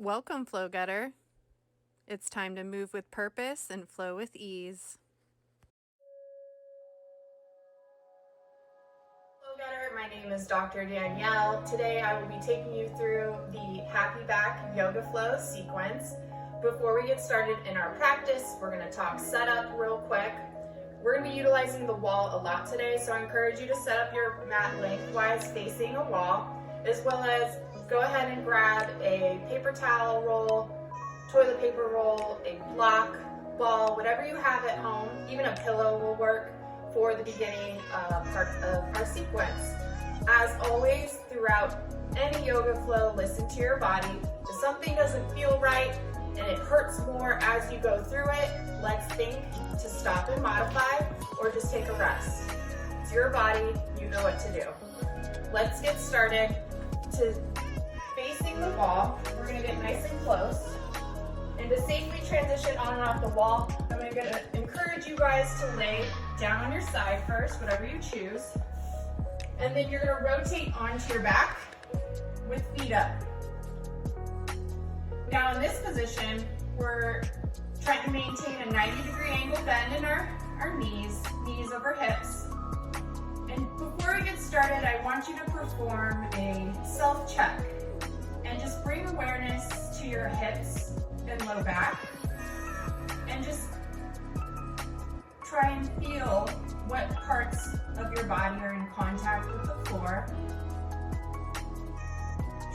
Welcome, Flow Getter. It's time to move with purpose and flow with ease. Hello Getter, my name is Dr. Danielle. Today I will be taking you through the Happy Back Yoga Flow sequence. Before we get started in our practice, we're going to talk setup real quick. We're going to be utilizing the wall a lot today, so I encourage you to set up your mat lengthwise facing a wall, as well as go ahead and grab a paper towel roll, toilet paper roll, a block, ball, whatever you have at home. Even a pillow will work for the beginning part of our sequence. As always, throughout any yoga flow, listen to your body. If something doesn't feel right and it hurts more as you go through it, let's think to stop and modify or just take a rest. It's your body, you know what to do. Let's get started. To facing the wall, we're gonna get nice and close. And to safely transition on and off the wall, I'm gonna encourage you guys to lay down on your side first, whatever you choose. And then you're gonna rotate onto your back with feet up. Now in this position, we're trying to maintain a 90-degree angle bend in our knees over hips. And before we get started, I want you to perform a self-check and just bring awareness to your hips and low back, and just try and feel what parts of your body are in contact with the floor.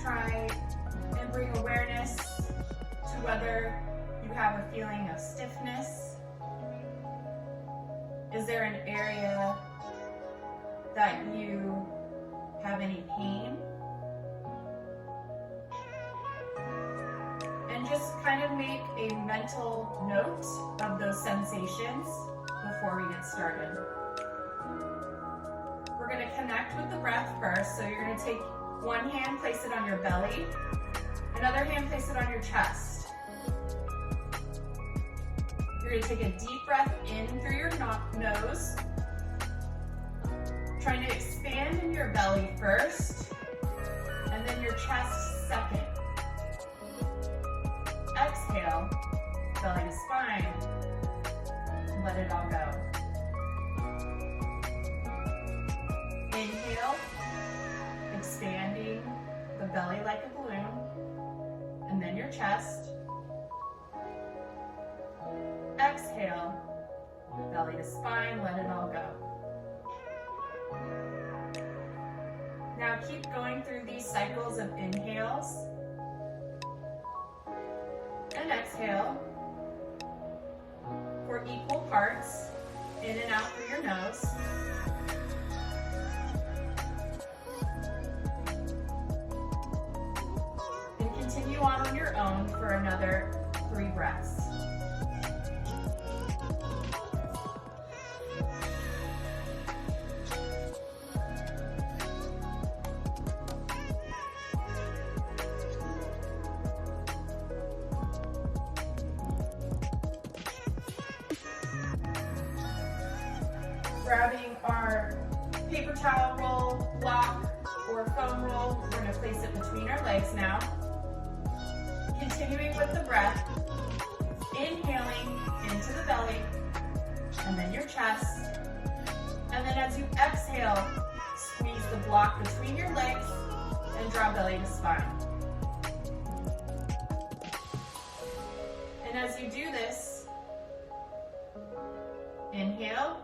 Try and bring awareness to whether you have a feeling of stiffness. Is there an area that you have any pain? And just kind of make a mental note of those sensations before we get started. We're going to connect with the breath first. So you're going to take one hand, place it on your belly, another hand, place it on your chest. You're going to take a deep breath in through your nose, trying to expand in your belly first, and then your chest second. Exhale, belly to spine, let it all go. Inhale, expanding the belly like a balloon, and then your chest. Exhale, belly to spine, let it all go. Now keep going through these cycles of inhales and exhale for equal parts, in and out through your nose. And continue on your own for another 3 breaths. Grabbing our paper towel roll, block, or foam roll, we're going to place it between our legs now. Continuing with the breath, inhaling into the belly, and then your chest. And then as you exhale, squeeze the block between your legs and draw belly to spine. And as you do this, inhale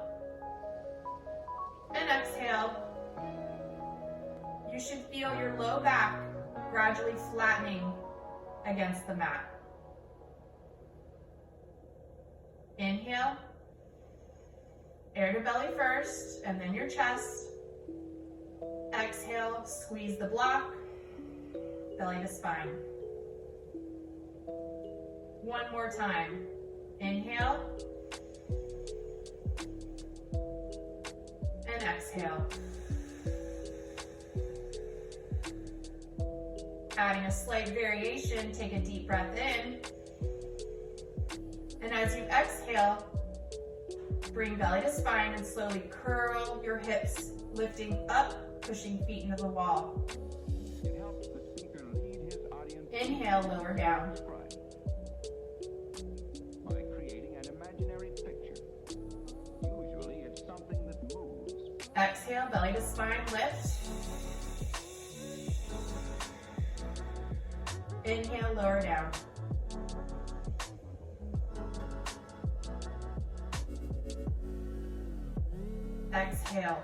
and exhale. You should feel your low back gradually flattening against the mat. Inhale, air to belly first, and then your chest. Exhale, squeeze the block, belly to spine. One more time. Inhale, and exhale. Adding a slight variation, take a deep breath in. And as you exhale, bring belly to spine and slowly curl your hips, lifting up, pushing feet into the wall. It helps the speaker lead his audience Inhale, lower down. By creating an imaginary picture. Usually it's something that moves. Exhale, belly to spine, lift. Inhale, lower down. Exhale,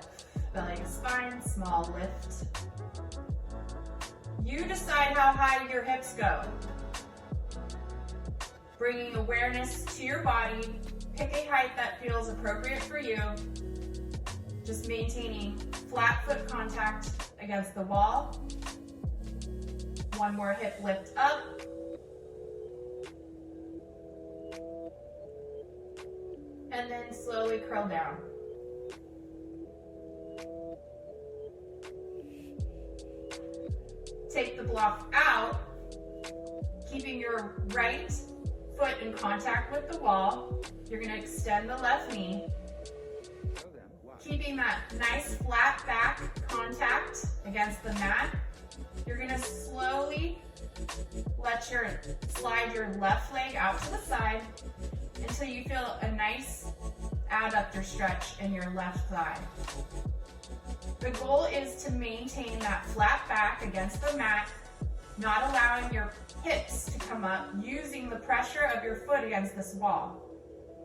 belly to spine, small lift. You decide how high your hips go. Bringing awareness to your body, pick a height that feels appropriate for you. Just maintaining flat foot contact against the wall. One more hip lift up. And then slowly curl down. Take the block out, keeping your right foot in contact with the wall. You're going to extend the left knee, keeping that nice flat back contact against the mat. You're going to slowly slide your left leg out to the side until you feel a nice adductor stretch in your left thigh. The goal is to maintain that flat back against the mat, not allowing your hips to come up, using the pressure of your foot against this wall.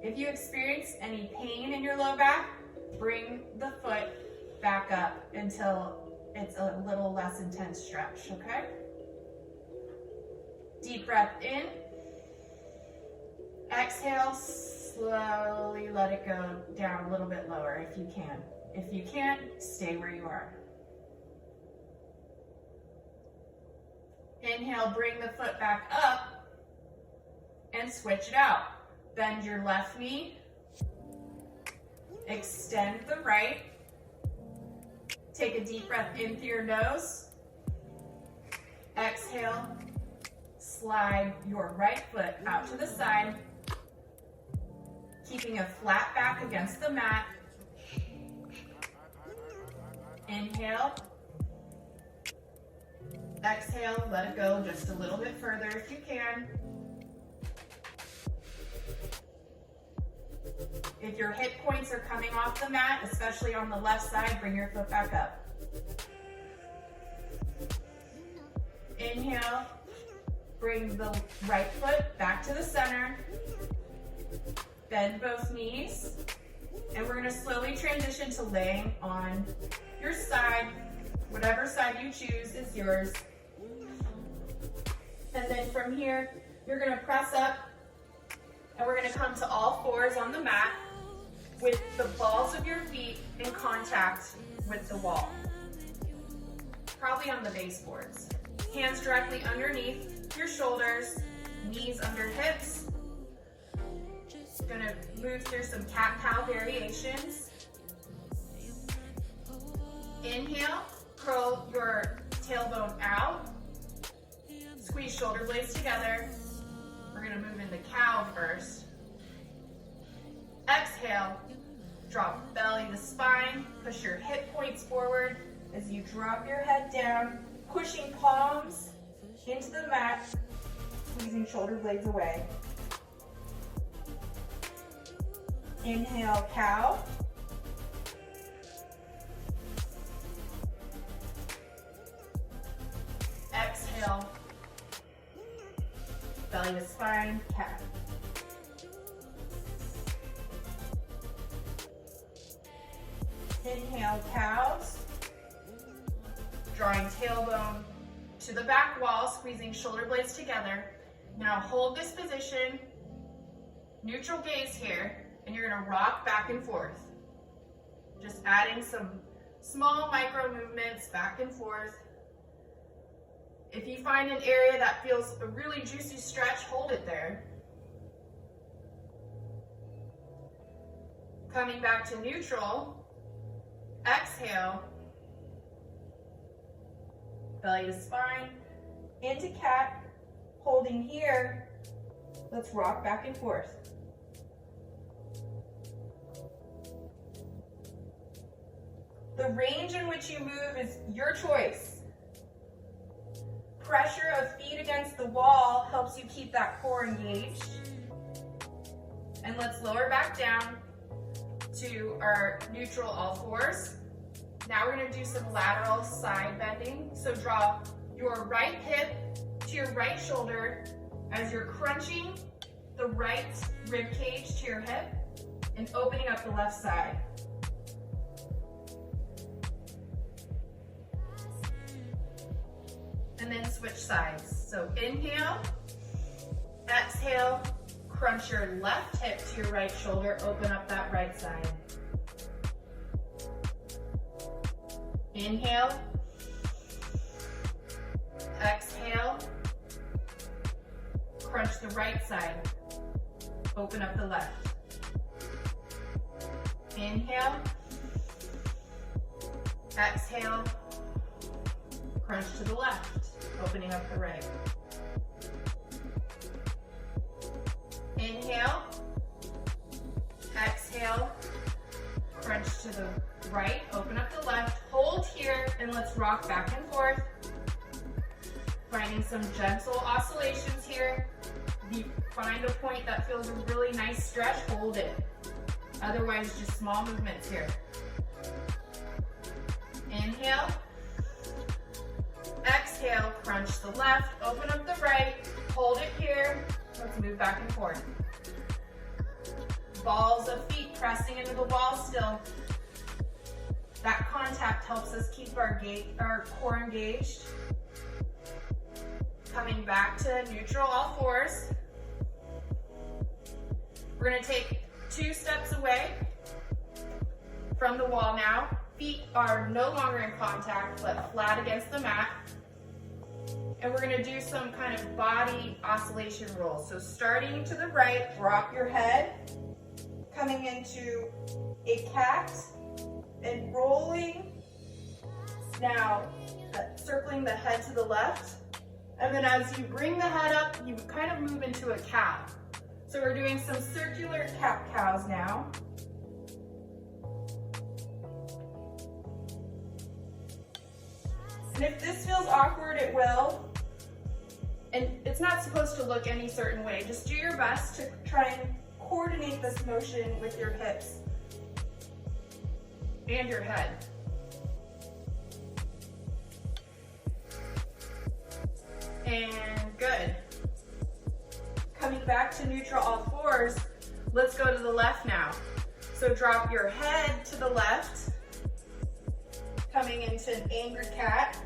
If you experience any pain in your low back, bring the foot back up until it's a little less intense stretch, okay? Deep breath in. Exhale, slowly let it go down a little bit lower if you can. If you can't, stay where you are. Inhale, bring the foot back up and switch it out. Bend your left knee, extend the right. Take a deep breath in through your nose. Exhale, slide your right foot out to the side, keeping a flat back against the mat. Inhale. Exhale, let it go just a little bit further if you can. If your hip points are coming off the mat, especially on the left side, bring your foot back up. Inhale, bring the right foot back to the center. Bend both knees. And we're gonna slowly transition to laying on your side. Whatever side you choose is yours. And then from here, you're gonna press up and we're gonna come to all fours on the mat with the balls of your feet in contact with the wall. Probably on the baseboards. Hands directly underneath your shoulders, knees under hips. Gonna move through some cat-cow variations. Inhale, curl your tailbone out. Squeeze shoulder blades together. We're gonna move into cow first. Exhale, drop belly to spine. Push your hip points forward as you drop your head down, pushing palms into the mat, squeezing shoulder blades away. Inhale, cow. Exhale, belly to spine, cat. Inhale, cows. Drawing tailbone to the back wall, squeezing shoulder blades together. Now hold this position, neutral gaze here, and you're gonna rock back and forth. Just adding some small micro movements back and forth. If you find an area that feels a really juicy stretch, hold it there. Coming back to neutral, exhale, belly to spine, into cat, holding here. Let's rock back and forth. The range in which you move is your choice. Pressure of feet against the wall helps you keep that core engaged. And let's lower back down to our neutral all fours. Now we're gonna do some lateral side bending. So draw your right hip to your right shoulder as you're crunching the right rib cage to your hip and opening up the left side. And then switch sides. So inhale, exhale, crunch your left hip to your right shoulder, open up that right side. Inhale, exhale, crunch the right side, open up the left. Inhale, exhale, crunch to the left, opening up the right. Inhale, exhale, crunch to the right, open up the left, hold here, and let's rock back and forth. Finding some gentle oscillations here. If you find a point that feels a really nice stretch, hold it. Otherwise, just small movements here. Inhale, exhale, crunch the left, open up the right, hold it here. Let's move back and forth. Balls of feet pressing into the wall still. That contact helps us keep our core engaged. Coming back to neutral all fours. We're gonna take 2 steps away from the wall now. Feet are no longer in contact, but flat against the mat. And we're gonna do some kind of body oscillation roll. So starting to the right, drop your head, coming into a cat, and rolling. Now, circling the head to the left. And then as you bring the head up, you kind of move into a cow. So we're doing some circular cat cows now. And if this feels awkward, it will. And it's not supposed to look any certain way. Just do your best to try and coordinate this motion with your hips and your head. And good. Coming back to neutral all fours, let's go to the left now. So drop your head to the left, coming into an angry cat,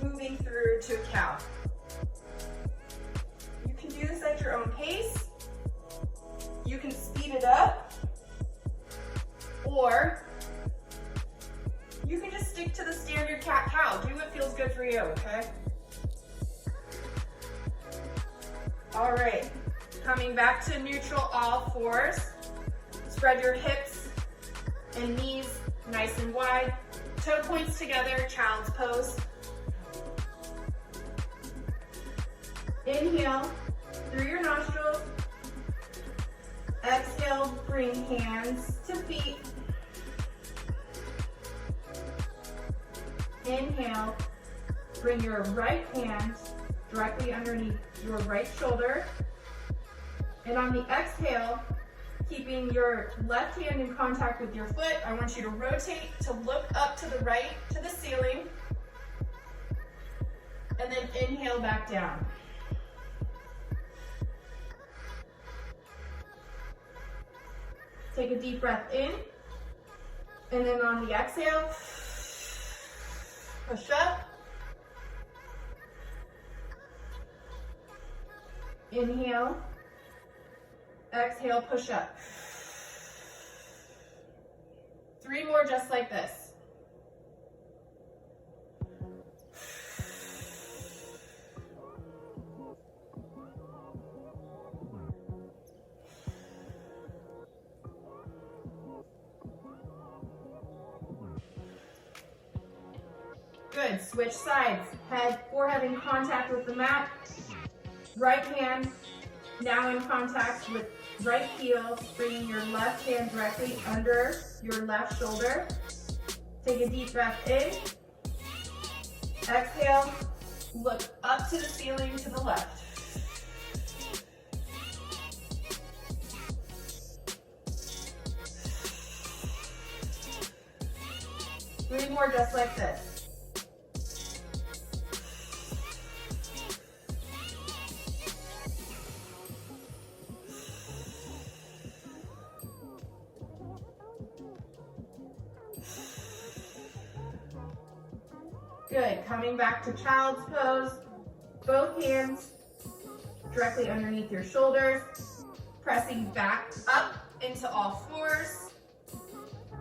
moving through to a cow. You can do this at your own pace. You can speed it up, or you can just stick to the standard cat-cow. Do what feels good for you, okay? All right, coming back to neutral all fours. Spread your hips and knees nice and wide. Toe points together, child's pose. Inhale through your nostrils. Exhale, bring hands to feet. Inhale, bring your right hand directly underneath your right shoulder. And on the exhale, keeping your left hand in contact with your foot, I want you to rotate to look up to the right, to the ceiling. And then inhale back down. Take a deep breath in. And then on the exhale, push up. Inhale. Exhale, push up. 3 more just like this. Good, switch sides. Forehead in contact with the mat. Right hand now in contact with right heel, bringing your left hand directly under your left shoulder. Take a deep breath in. Exhale, Look up to the ceiling to the left. 3 more just like this. Good, coming back to child's pose. Both hands directly underneath your shoulders, pressing back up into all fours.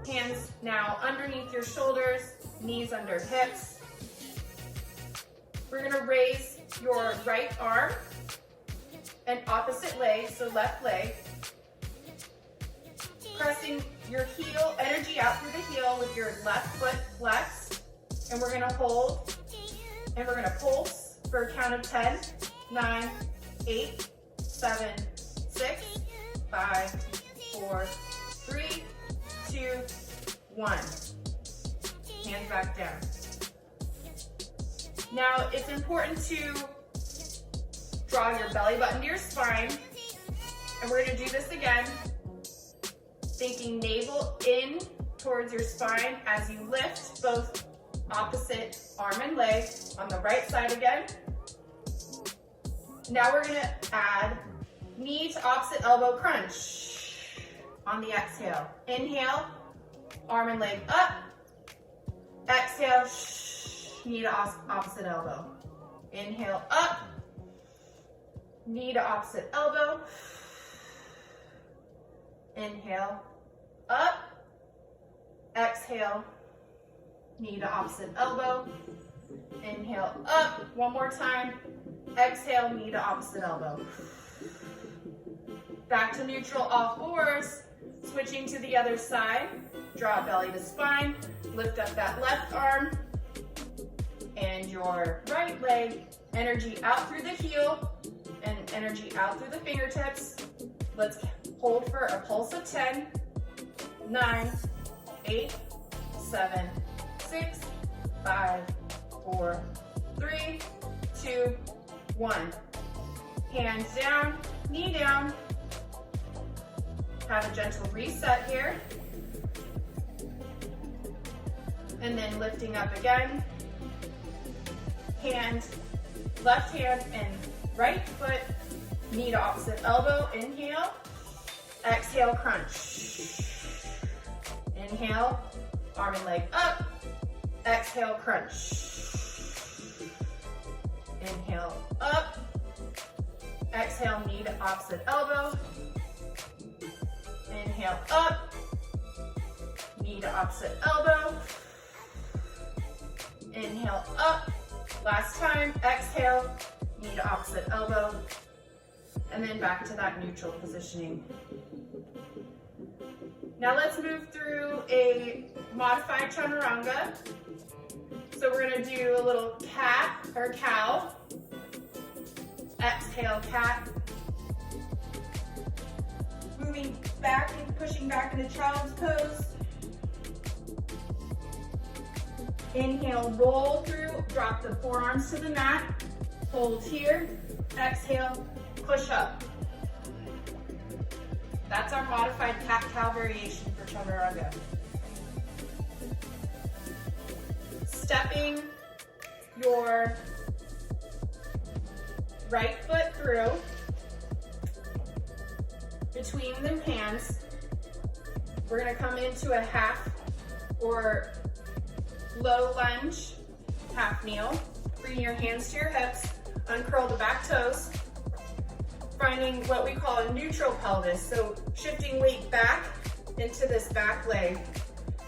Hands now underneath your shoulders, knees under hips. We're gonna raise your right arm and opposite leg, so left leg. Pressing your heel, energy out through the heel with your left foot flexed. And we're gonna hold, and we're gonna pulse for a count of 10, 9, 8, 7, 6, 5, 4, 3, 2, 1. Hands back down. Now, it's important to draw your belly button to your spine, and we're gonna do this again, thinking navel in towards your spine as you lift both opposite arm and leg on the right side again. Now we're gonna add knee to opposite elbow crunch on the exhale. Inhale, arm and leg up. Exhale, knee to opposite elbow. Inhale, up. Knee to opposite elbow. Inhale, up. Exhale, knee to opposite elbow. Inhale, up. One more time. Exhale, knee to opposite elbow. Back to neutral, all fours. Switching to the other side. Draw belly to spine. Lift up that left arm and your right leg. Energy out through the heel and energy out through the fingertips. Let's hold for a pulse of 10, 9, 8, 7, 6, 5, 4, 3, 2, 1. Hands down, knee down. Have a gentle reset here. And then lifting up again. Hand, left hand and right foot, knee to opposite elbow. Inhale. Exhale, crunch. Inhale, arm and leg up. Exhale, crunch. Inhale, up. Exhale, knee to opposite elbow. Inhale, up. Knee to opposite elbow. Inhale, up. Last time, exhale, knee to opposite elbow. And then back to that neutral positioning. Now let's move through a modified chaturanga. So we're gonna do a little cat or cow. Exhale, cat. Moving back and pushing back into child's pose. Inhale, roll through, drop the forearms to the mat. Hold here. Exhale, push up. That's our modified cat-cow variation for chaturanga. Stepping your right foot through between the hands. We're gonna come into a half or low lunge, half kneel. Bring your hands to your hips, uncurl the back toes, finding what we call a neutral pelvis. So shifting weight back into this back leg.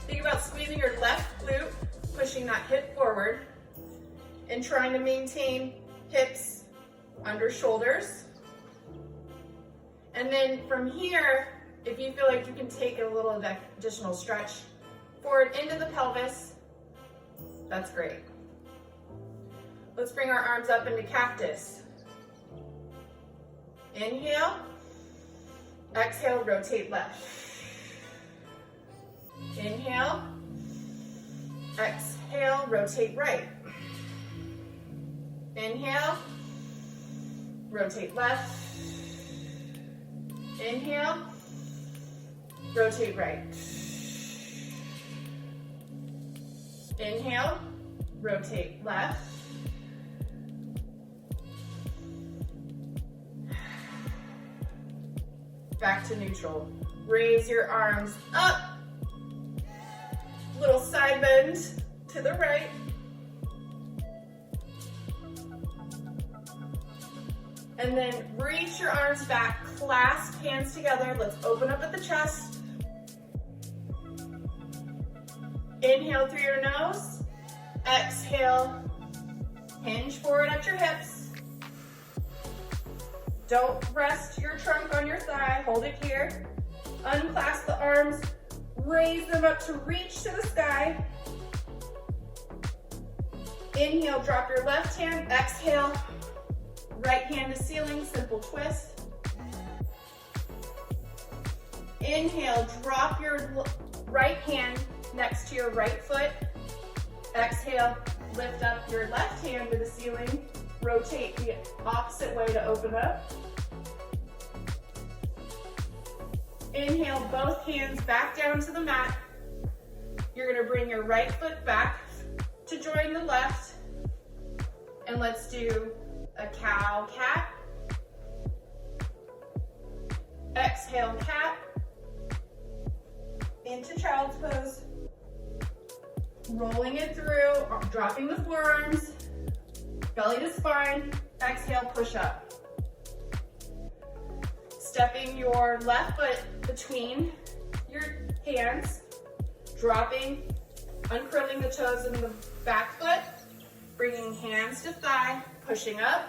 Think about squeezing your left glute, pushing that hip forward, and trying to maintain hips under shoulders. And then from here, if you feel like you can take a little additional stretch forward into the pelvis, that's great. Let's bring our arms up into cactus. Inhale. Exhale, rotate left. Inhale. Exhale, rotate right. Inhale, rotate left. Inhale, rotate right. Inhale, rotate left. Back to neutral. Raise your arms up. Little side bend to the right. And then reach your arms back, clasp hands together. Let's open up at the chest. Inhale through your nose. Exhale, hinge forward at your hips. Don't rest your trunk on your thigh, hold it here. Unclasp the arms, raise them up to reach to the sky. Inhale, drop your left hand, exhale, right hand to ceiling, simple twist. Inhale, drop your right hand next to your right foot. Exhale, lift up your left hand to the ceiling. Rotate the opposite way to open up. Inhale, both hands back down to the mat. You're gonna bring your right foot back to join the left. And let's do a cow cat. Exhale, cat. Into child's pose. Rolling it through, dropping the forearms, belly to spine. Exhale, push up. Stepping your left foot between your hands, dropping, uncurling the toes in the back foot, bringing hands to thigh, pushing up.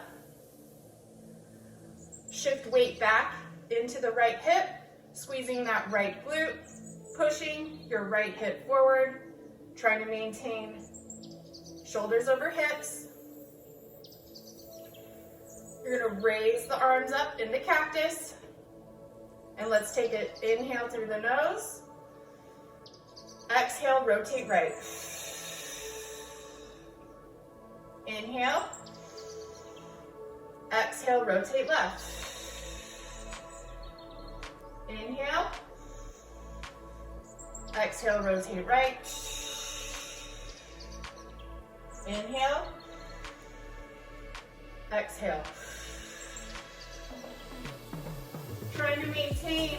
Shift weight back into the right hip, squeezing that right glute, pushing your right hip forward, trying to maintain shoulders over hips. You're gonna raise the arms up into cactus. And let's take it, inhale through the nose. Exhale, rotate right. Inhale. Exhale, rotate left. Inhale. Exhale, rotate right. Inhale. Exhale. Trying to maintain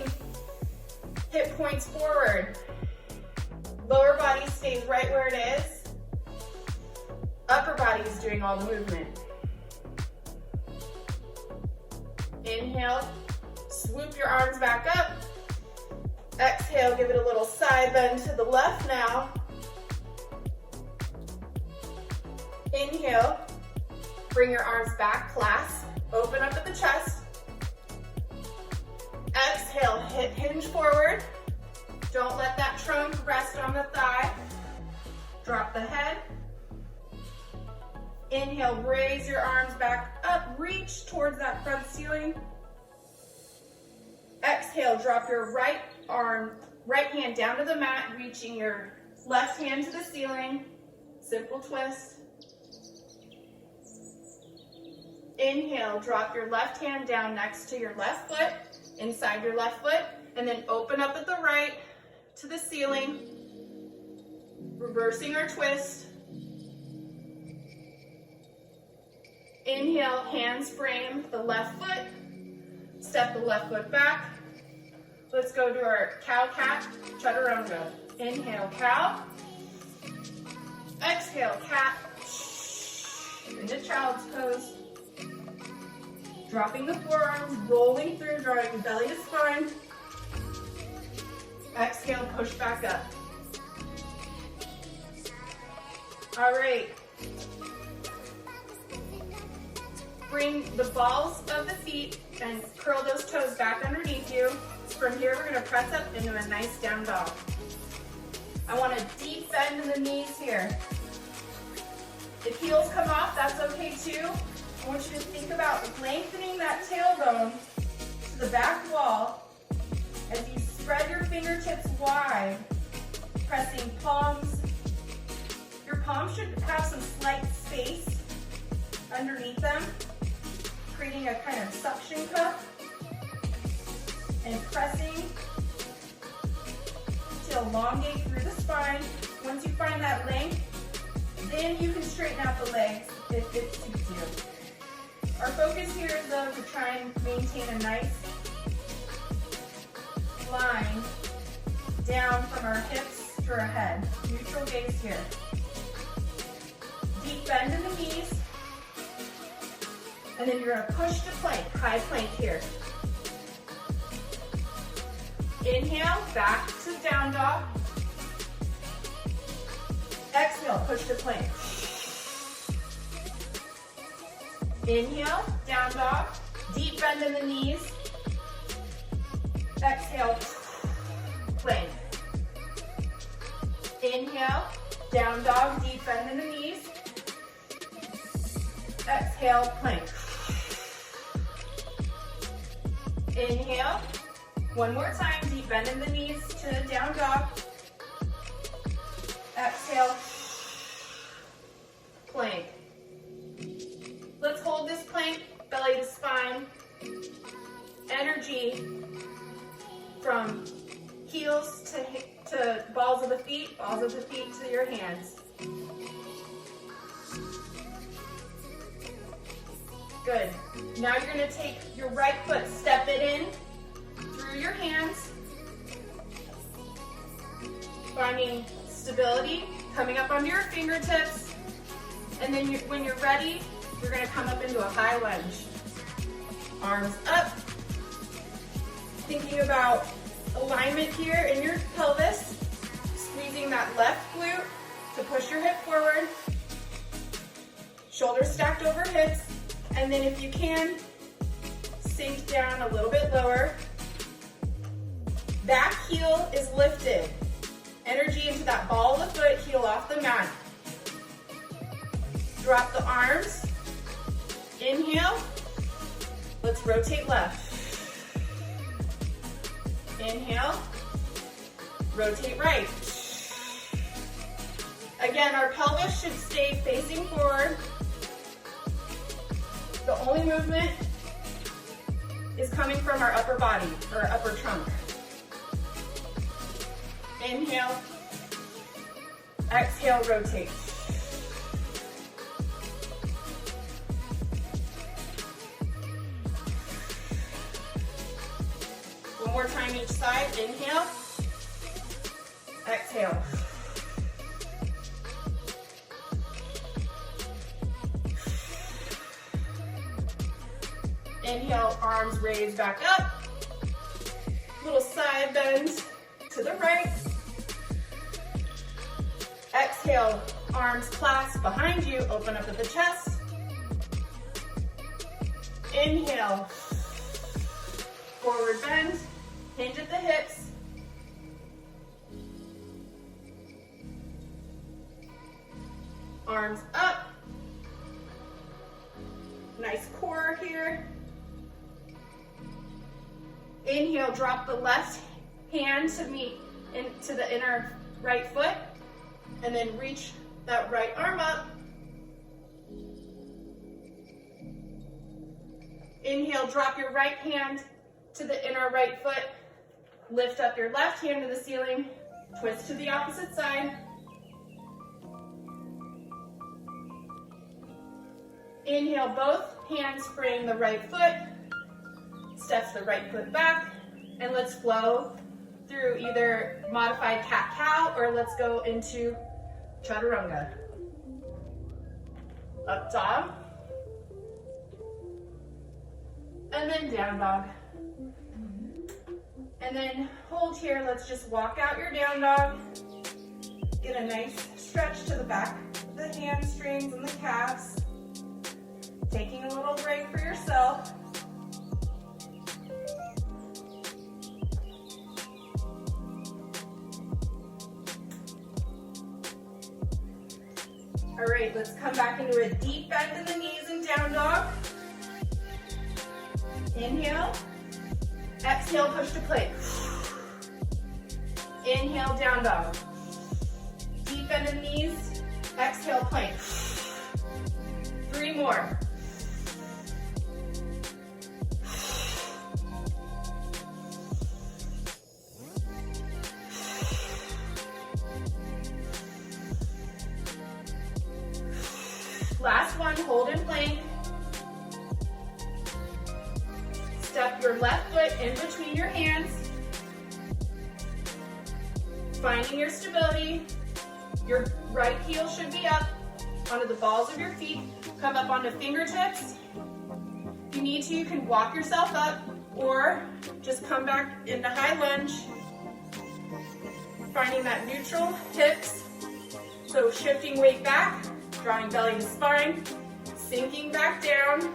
hip points forward. Lower body stays right where it is. Upper body is doing all the movement. Inhale, swoop your arms back up. Exhale, give it a little side bend to the left now. Inhale, bring your arms back, clasp, open up at the chest. Exhale, hip hinge forward. Don't let that trunk rest on the thigh. Drop the head. Inhale, raise your arms back up, reach towards that front ceiling. Exhale, drop your right hand down to the mat, reaching your left hand to the ceiling. Simple twist. Inhale, drop your left hand down next to your left foot, inside your left foot, and then open up at the right to the ceiling, reversing our twist. Inhale, hands frame the left foot, step the left foot back. Let's go to our cow cat, chaturanga. Inhale, cow. Exhale, cat. Into child's pose. Dropping the forearms, rolling through, drawing belly to spine. Exhale, push back up. All right. Bring the balls of the feet and curl those toes back underneath you. From here, we're gonna press up into a nice down dog. I want a deep bend in the knees here. If heels come off, that's okay too. I want you to think about lengthening that tailbone to the back wall as you spread your fingertips wide, pressing palms. Your palms should have some slight space underneath them, creating a kind of suction cup and pressing to elongate through the spine. Once you find that length, then you can straighten out the legs if it suits you. Our focus here is though to try and maintain a nice line down from our hips to our head. Neutral gaze here. Deep bend in the knees. And then you're gonna push to plank, high plank here. Inhale, back to down dog. Exhale, push to plank. Inhale, down dog. Deep bend in the knees. Exhale, plank. Inhale, down dog, deep bend in the knees. Exhale, plank. Inhale, one more time, deep bend in the knees to down dog. Exhale, plank. Let's hold this plank, belly to spine. Energy from heels to balls of the feet to your hands. Good. Now you're going to take your right foot, step it in through your hands, finding stability, coming up onto your fingertips, and then when you're ready, you're going to come up into a high lunge. Arms up, thinking about alignment here in your pelvis, squeezing that left glute to push your hip forward, shoulders stacked over hips, and then if you can, sink down a little bit lower. Back heel is lifted. Energy into that ball of the foot, heel off the mat. Drop the arms. Inhale. Let's rotate left. Inhale. Rotate right. Again, our pelvis should stay facing forward. The only movement is coming from our upper body, or upper trunk. Inhale, exhale, rotate. One more time each side, inhale, exhale. Inhale, arms raised back up. Little side bend to the right. Exhale, arms clasped behind you, open up at the chest. Inhale, forward bend, hinge at the hips. Arms up. Nice core here. Inhale, drop the left hand to meet into the inner right foot, and then reach that right arm up. Inhale, drop your right hand to the inner right foot, lift up your left hand to the ceiling, twist to the opposite side. Inhale, both hands frame the right foot, step the right foot back, and let's flow through either modified cat-cow or let's go into chaturanga. Up dog, and then down dog. And then hold here, let's just walk out your down dog. Get a nice stretch to the back of the hamstrings and the calves. Taking a little break for yourself. All right, let's come back into a deep bend in the knees and down dog. Inhale. Exhale, push to plank. Inhale, down dog. Deep bend in the knees. Exhale, plank. 3 more. hold in plank. Step your left foot in between your hands. Finding your stability. Your right heel should be up onto the balls of your feet. Come up onto fingertips. If you need to, you can walk yourself up or just come back into high lunge. Finding that neutral hips. So shifting weight back, drawing belly to spine, sinking back down.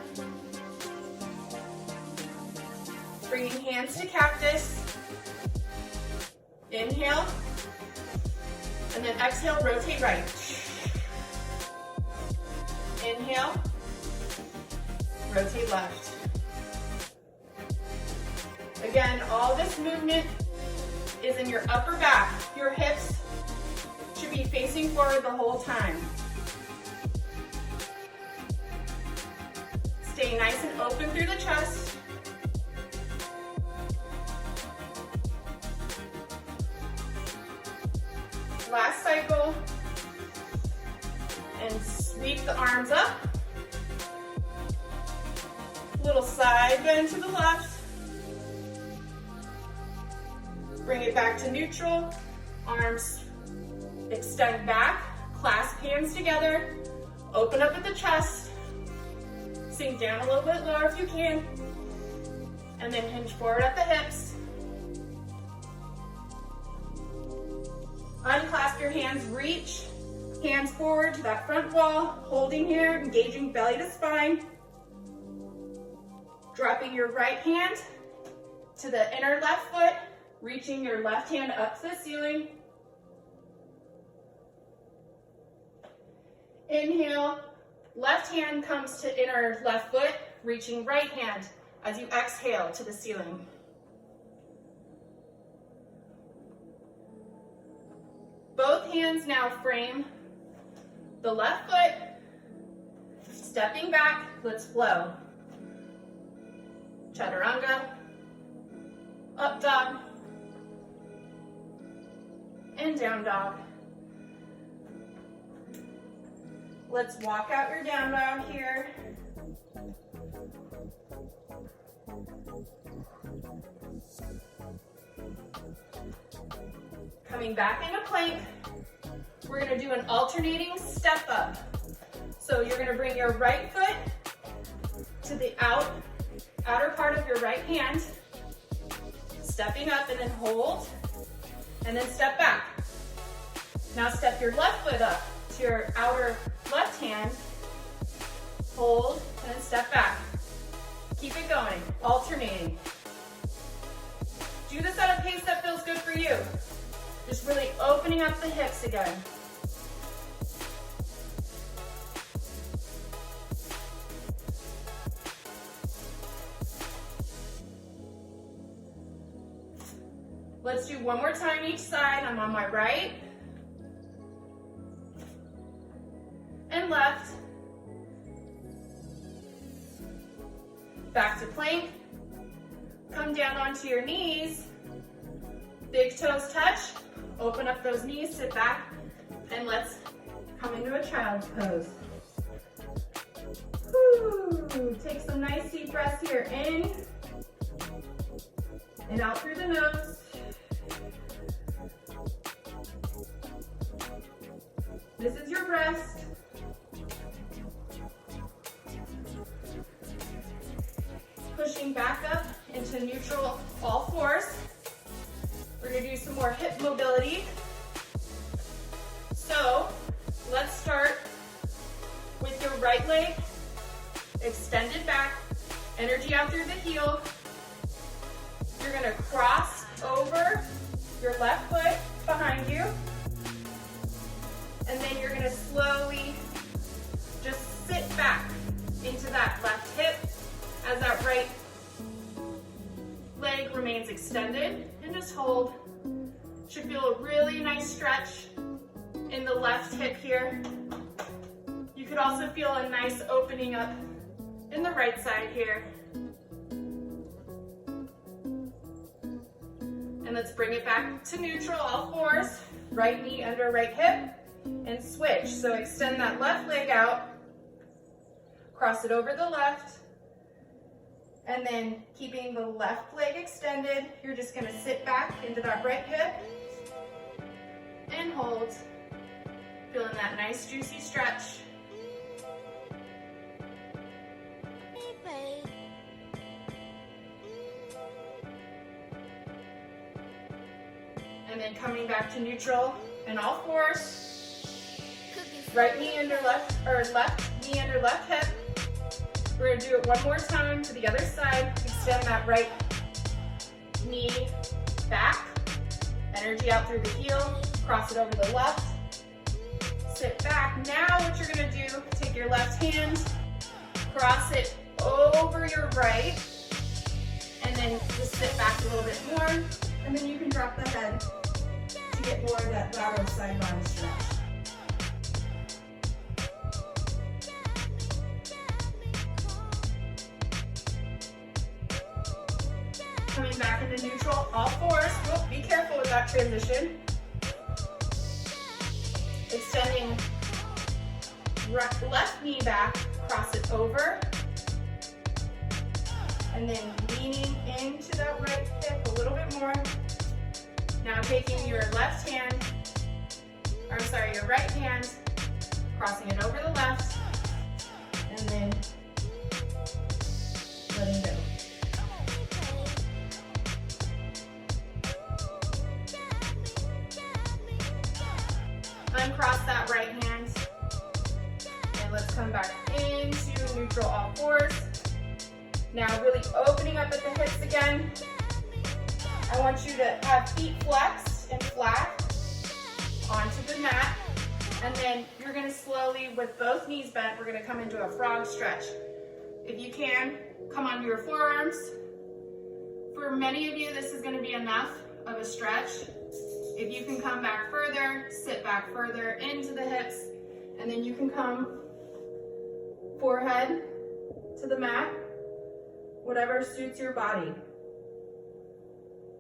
Bringing hands to cactus. Inhale. And then exhale, rotate right. Inhale. Rotate left. Again, all this movement is in your upper back. Your hips should be facing forward the whole time. Stay nice and open through the chest. Last cycle. And sweep the arms up. Little side bend to the left. Bring it back to neutral. Arms extend back. Clasp hands together. Open up at the chest. Sink down a little bit lower if you can. And then hinge forward at the hips. Unclasp your hands, reach. Hands forward to that front wall. Holding here, engaging belly to spine. Dropping your right hand to the inner left foot. Reaching your left hand up to the ceiling. Inhale, left hand comes to inner left foot, reaching right hand as you exhale to the ceiling. Both hands now frame the left foot, stepping back, let's flow. Chaturanga, up dog, and down dog. Let's walk out your down dog here. Coming back into plank, we're gonna do an alternating step up. So you're gonna bring your right foot to the outer part of your right hand, stepping up and then hold, and then step back. Now step your left foot up to your outer left hand, hold, and then step back. Keep it going, alternating. Do this at a pace that feels good for you. Just really opening up the hips again. Let's do one more time each side. I'm on my right and left. Back to plank. Come down onto your knees. Big toes touch. Open up those knees, sit back, and let's come into a child's pose. Woo. Take some nice deep breaths here. In and out through the nose. This is your breast. Pushing back up into neutral all fours. We're gonna do some more hip mobility. So let's start with your right leg extended back, energy out through the heel. You're gonna cross over your left foot behind you. And then you're gonna slowly just sit back into that left hip as that right leg remains extended, and just hold. Should feel a really nice stretch in the left hip here. You could also feel a nice opening up in the right side here. And let's bring it back to neutral, all fours. Right knee under right hip, and switch. So extend that left leg out, cross it over the left, and then keeping the left leg extended, you're just gonna sit back into that right hip and hold, feeling that nice juicy stretch. And then coming back to neutral and all fours. Right knee under left, or left knee under left hip. We're gonna do it one more time to the other side. Extend that right knee back. Energy out through the heel. Cross it over the left. Sit back. Now what you're gonna do, take your left hand, cross it over your right, and then just sit back a little bit more, and then you can drop the head to get more of that lateral side body stretch. Coming back into neutral, all fours. Whoop, be careful with that transition. Extending left knee back, cross it over, and then leaning into that right hip a little bit more. Now taking your left hand, or sorry, your right hand, crossing it over the left, and then letting go. Uncross that right hand, and let's come back into neutral all fours. Now really opening up at the hips again. I want you to have feet flexed and flat onto the mat, and then you're gonna slowly, with both knees bent, we're gonna come into a frog stretch. If you can, come onto your forearms. For many of you, this is gonna be enough of a stretch. If you can come back further, sit back further into the hips, and then you can come forehead to the mat, whatever suits your body.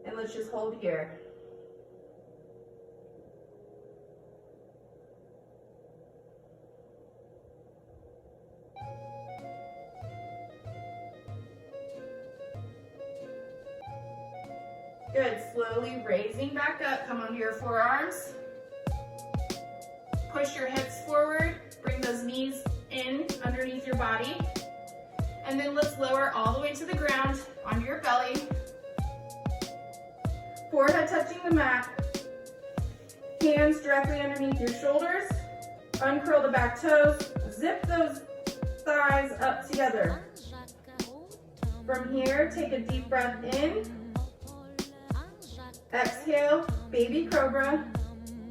And let's just hold here. Good, slowly raising back up, come onto your forearms. Push your hips forward, bring those knees in underneath your body. And then let's lower all the way to the ground onto your belly. Forehead touching the mat. Hands directly underneath your shoulders. Uncurl the back toes. Zip those thighs up together. From here, take a deep breath in. Exhale, baby cobra.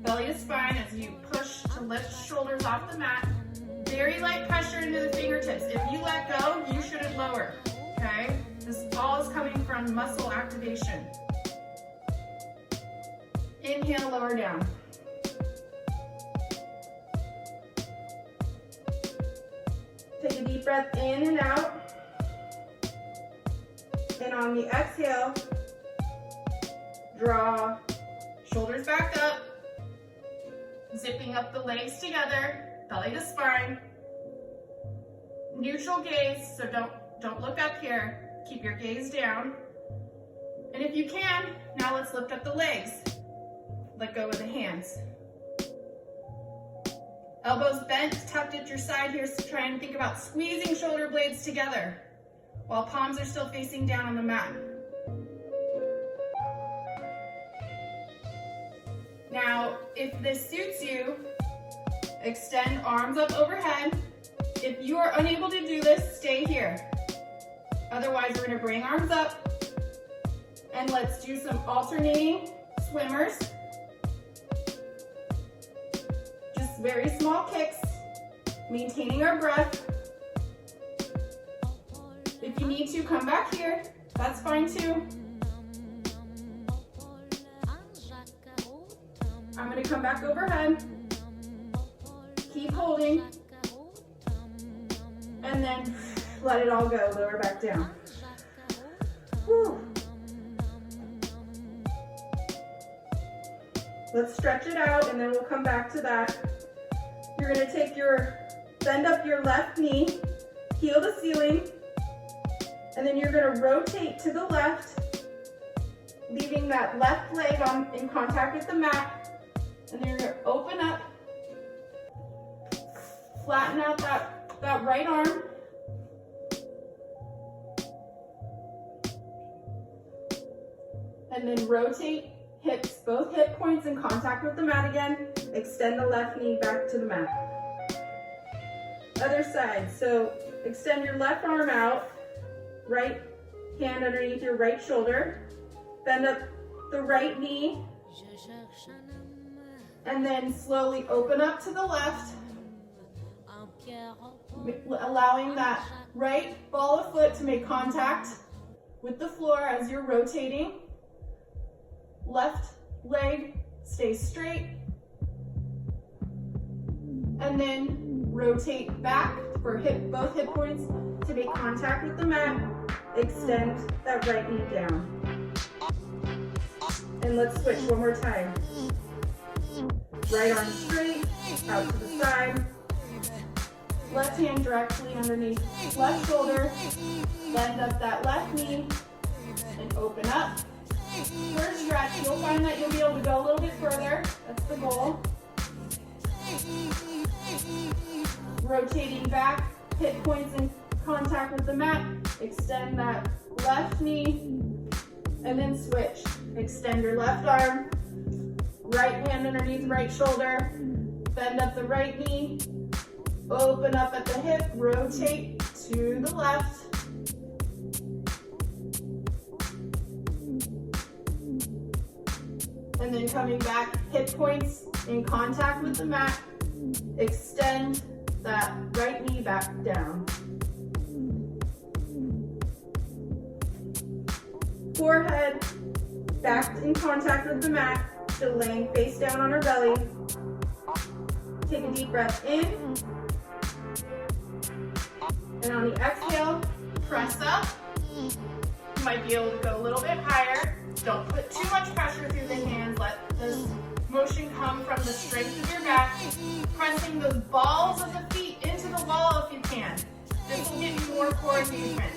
Belly to spine as you push to lift shoulders off the mat. Very light pressure into the fingertips. If you let go, you shouldn't lower, okay? This all is coming from muscle activation. Inhale, lower down. Take a deep breath in and out. And on the exhale, draw shoulders back up, zipping up the legs together, belly to spine. Neutral gaze, so don't look up here. Keep your gaze down. And if you can, now let's lift up the legs. Let go of the hands. Elbows bent, tucked at your side here, so try and think about squeezing shoulder blades together while palms are still facing down on the mat. Now, if this suits you, extend arms up overhead. If you are unable to do this, stay here. Otherwise, we're gonna bring arms up and let's do some alternating swimmers. Just very small kicks, maintaining our breath. If you need to, come back here. That's fine too. I'm gonna come back overhead. Keep holding. And then let it all go, lower back down. Whew. Let's stretch it out and then we'll come back to that. You're gonna take bend up your left knee. heel to ceiling, and then you're gonna rotate to the left, leaving that left leg in contact with the mat, and then you're gonna open up, flatten out that right arm, and then rotate hips, both hip points in contact with the mat again. Extend the left knee back to the mat. Other side, so extend your left arm out, right hand underneath your right shoulder, bend up the right knee, and then slowly open up to the left, allowing that right ball of foot to make contact with the floor as you're rotating. Left leg stays straight, and then rotate back for both hip points to make contact with the mat. Extend that right knee down. And let's switch one more time. Right arm straight, out to the side. Left hand directly underneath left shoulder. Bend up that left knee and open up. For a stretch, you'll find that you'll be able to go a little bit further. That's the goal. Rotating back, hip points in contact with the mat. Extend that left knee, and then switch. Extend your left arm, right hand underneath right shoulder, bend up the right knee, open up at the hip, rotate to the left. And then coming back, hip points in contact with the mat. Extend that right knee back down. Forehead back in contact with the mat, still laying face down on our belly. Take a deep breath in. And on the exhale, press up. You might be able to go a little bit higher. Don't put too much pressure through the hands. Let this motion come from the strength of your back. Pressing those balls of the feet into the wall if you can. This will give you more core engagement.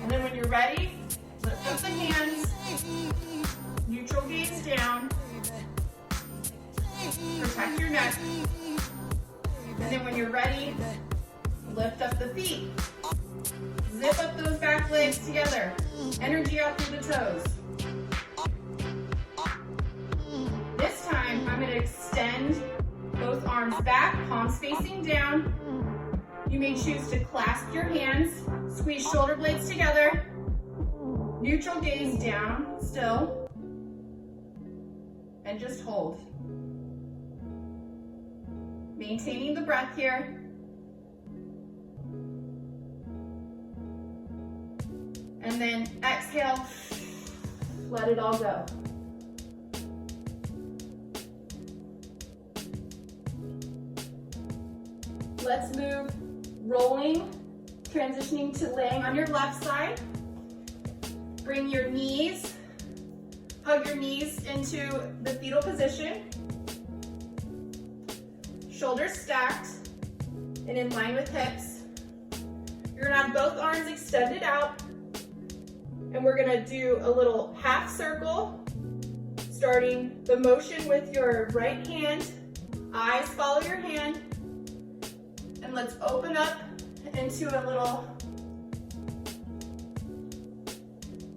And then when you're ready, lift up the hands. Neutral gaze down. Protect your neck. And then when you're ready, lift up the feet. Zip up those back legs together. Energy out through the toes. This time, I'm going to extend both arms back, palms facing down. You may choose to clasp your hands, squeeze shoulder blades together. Neutral gaze down, still. And just hold. Maintaining the breath here. And then exhale, let it all go. Let's move, rolling, transitioning to laying on your left side. Bring your knees, hug your knees into the fetal position. Shoulders stacked and in line with hips. You're gonna have both arms extended out. And we're gonna do a little half circle, starting the motion with your right hand. Eyes follow your hand. And let's open up into a little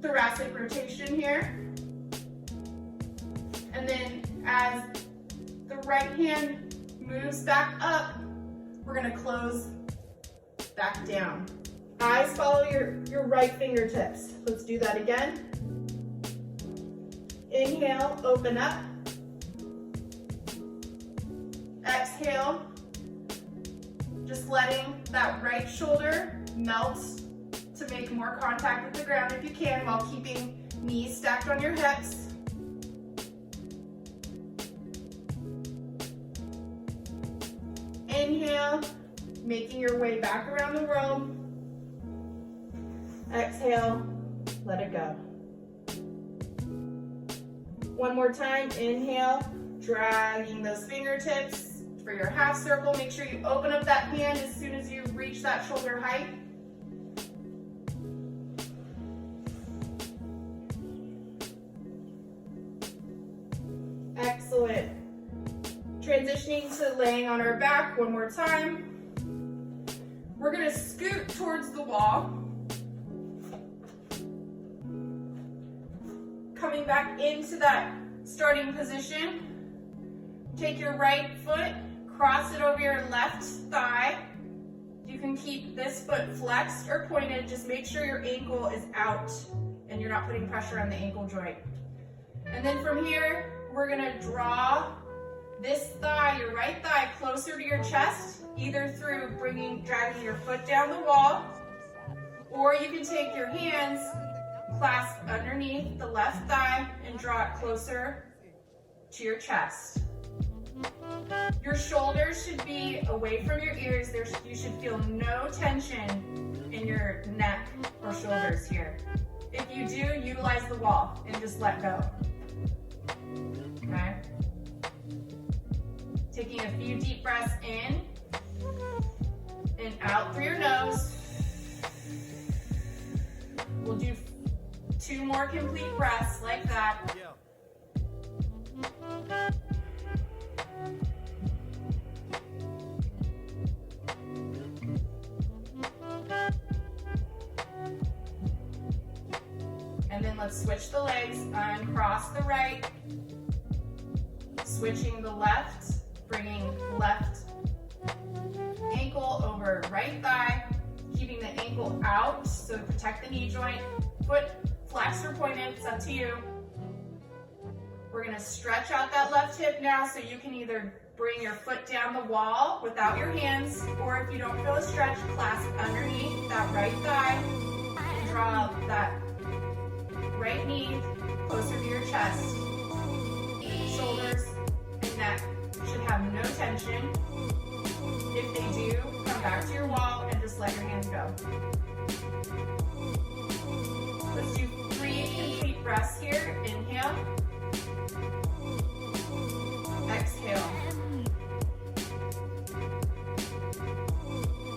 thoracic rotation here. And then as the right hand moves back up, we're gonna close back down. Eyes follow your right fingertips. Let's do that again. Inhale, open up. Exhale, just letting that right shoulder melt to make more contact with the ground if you can, while keeping knees stacked on your hips. Inhale, making your way back around the room. Exhale, let it go. One more time, inhale, dragging those fingertips For your half circle, make sure you open up that hand as soon as you reach that shoulder height. Excellent. Transitioning to laying on our back one more time. We're gonna scoot towards the wall. Coming back into that starting position. Take your right foot, cross it over your left thigh. You can keep this foot flexed or pointed. Just make sure your ankle is out and you're not putting pressure on the ankle joint. And then from here, we're gonna draw this thigh, your right thigh, closer to your chest, either through dragging your foot down the wall, or you can take your hands, clasp underneath the left thigh, and draw it closer to your chest. Your shoulders should be away from your ears. You should feel no tension in your neck or shoulders here. If you do, utilize the wall and just let go. Okay? Taking a few deep breaths in and out through your nose. We'll do 2 more complete breaths like that. And then let's switch the legs, uncross the right, switching the left, bringing left ankle over right thigh, keeping the ankle out, so protect the knee joint, foot flexed or pointed, it's up to you. We're gonna stretch out that left hip now, so you can either bring your foot down the wall without your hands, or if you don't feel a stretch, clasp underneath that right thigh, and draw up that right knee closer to your chest. Shoulders and neck should have no tension. If they do, come back to your wall and just let your hands go. Let's do 3 complete breaths here. Inhale. Exhale.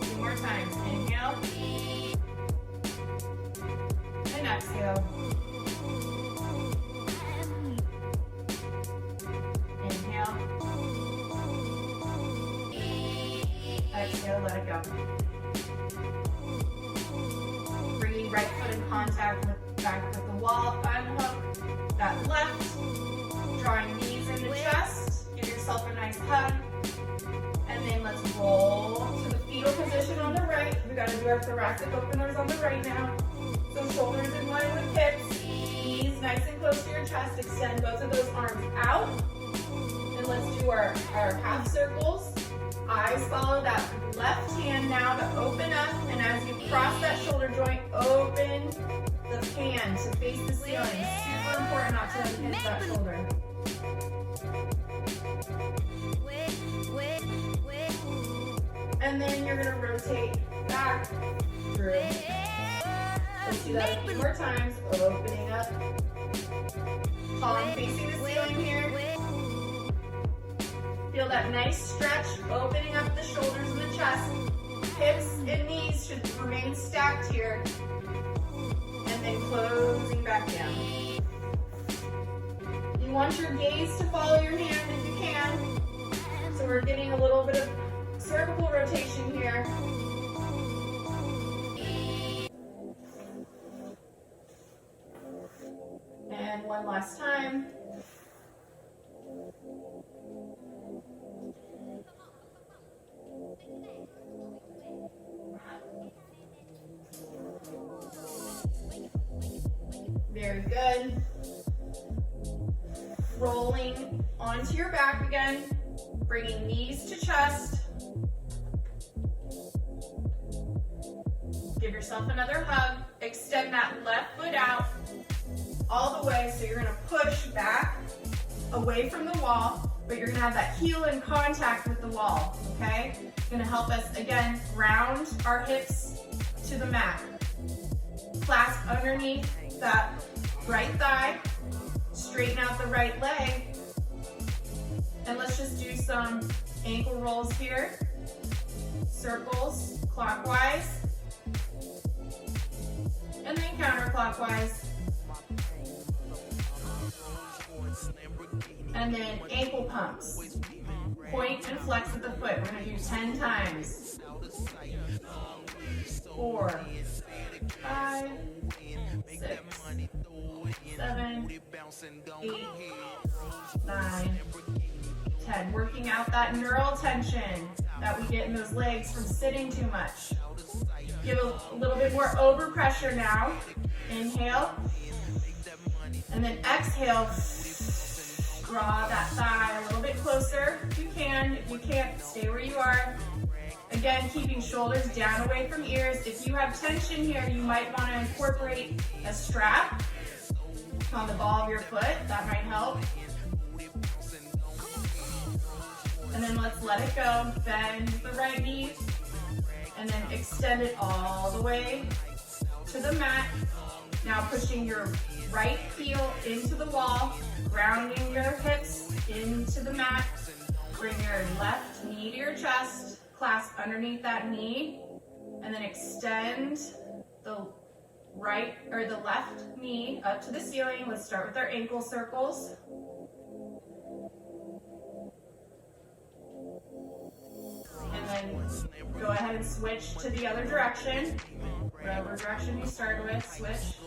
2 more times. Inhale. And exhale. Inhale. Exhale, let it go. Bringing right foot in contact back with the wall, unhook that left, drawing knees into chest, give yourself a nice hug, and then let's roll to the fetal position on the right. We gotta do our thoracic openers on the right now. So shoulders in line with hips, knees nice and close to your chest, extend both of those arms out, and let's do our half circles. Eyes follow that left hand now to open up, and as you cross that shoulder joint, open the hand to face the ceiling. Super important not to hit that shoulder. And then you're gonna rotate back through. Let's do that a few more times, opening up. Palm facing the ceiling here. Feel that nice stretch, opening up the shoulders and the chest. Hips and knees should remain stacked here. And then closing back down. You want your gaze to follow your hand if you can. So we're getting a little bit of cervical rotation here. And one last time. Very good. Rolling onto your back again, bringing knees to chest. Give yourself another hug. Extend that left foot out all the way, so you're gonna push back away from the wall, but you're gonna have that heel in contact with the wall, okay? It's gonna help us, again, ground our hips to the mat. Clasp underneath that right thigh, straighten out the right leg, and let's just do some Ankle rolls here, circles clockwise, and then counterclockwise. And then ankle pumps. Point and flex at the foot. We're gonna do 10 times. 4, 5, 6, 7, 8, 9, 10. Working out that neural tension that we get in those legs from sitting too much. Give a little bit more overpressure now. Inhale. And then exhale. Draw that thigh a little bit closer if you can. If you can't, stay where you are. Again, keeping shoulders down away from ears. If you have tension here, you might want to incorporate a strap on the ball of your foot. That might help. And then let's let it go. Bend the right knee and then extend it all the way to the mat. Now pushing your right heel into the wall, grounding your hips into the mat. Bring your left knee to your chest, clasp underneath that knee, and then extend the right or the left knee up to the ceiling. Let's start with our ankle circles. And then go ahead and switch to the other direction. Whatever direction you started with, switch.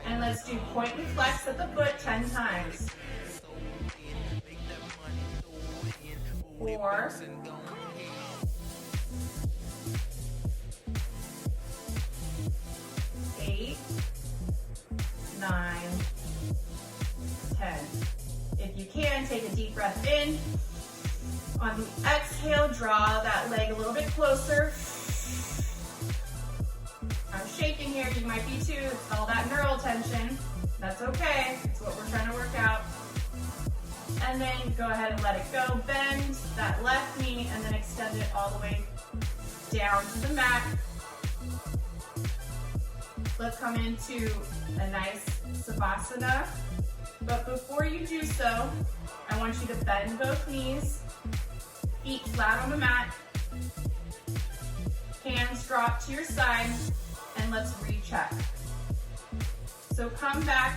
And let's do point and flex at the foot 10 times. 4, 8, 9, 10. If you can, take a deep breath in. On the exhale, draw that leg a little bit closer. I'm shaking here, you might be too. It's all that neural tension. That's okay, it's what we're trying to work out. And then go ahead and let it go. Bend that left knee and then extend it all the way down to the mat. Let's come into a nice Savasana. But before you do so, I want you to bend both knees, feet flat on the mat, hands drop to your side, and let's recheck. So come back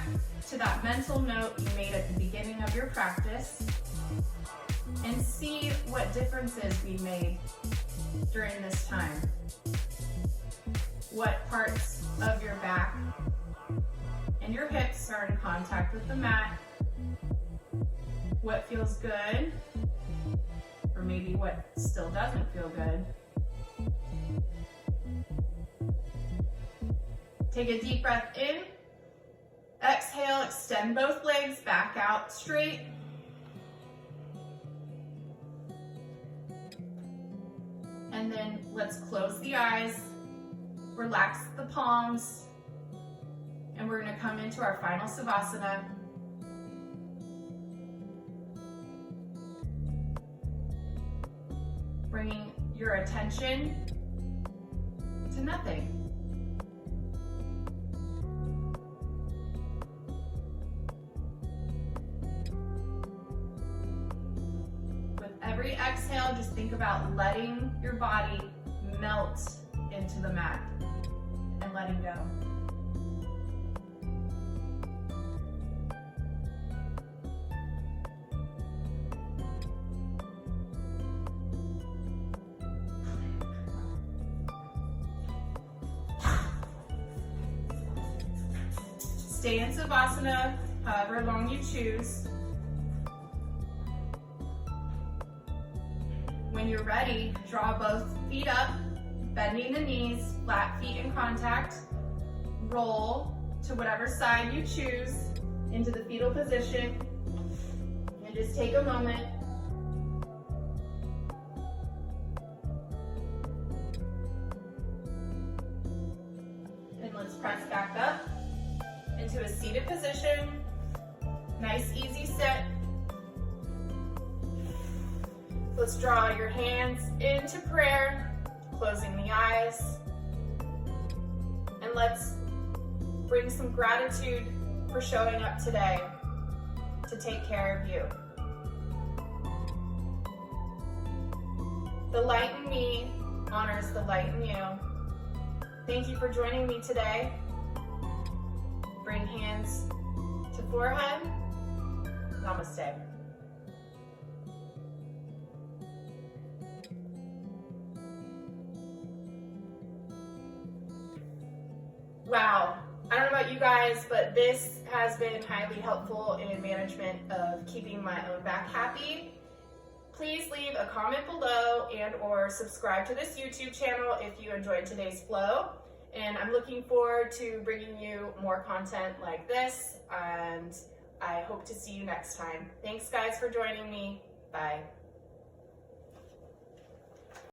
to that mental note you made at the beginning of your practice and see what differences we made during this time. What parts of your back and your hips are in contact with the mat, what feels good, or maybe what still doesn't feel good. Take a deep breath in. Exhale, extend both legs back out straight. And then let's close the eyes, relax the palms, and we're going to come into our final Savasana. Bringing your attention to nothing. With every exhale, just think about letting your body melt into the mat and letting go. Stay in Savasana however long you choose. When you're ready, draw both feet up, bending the knees, flat feet in contact. Roll to whatever side you choose into the fetal position. And just take a moment. And let's press back up into a seated position. Nice, easy sit. Let's draw your hands into prayer, closing the eyes. And let's bring some gratitude for showing up today to take care of you. The light in me honors the light in you. Thank you for joining me today. Bring hands to forehead. Namaste. Wow, I don't know about you guys, but this has been highly helpful in management of keeping my own back happy. Please leave a comment below and or subscribe to this YouTube channel if you enjoyed today's flow. And I'm looking forward to bringing you more content like this, and I hope to see you next time. Thanks guys for joining me. Bye.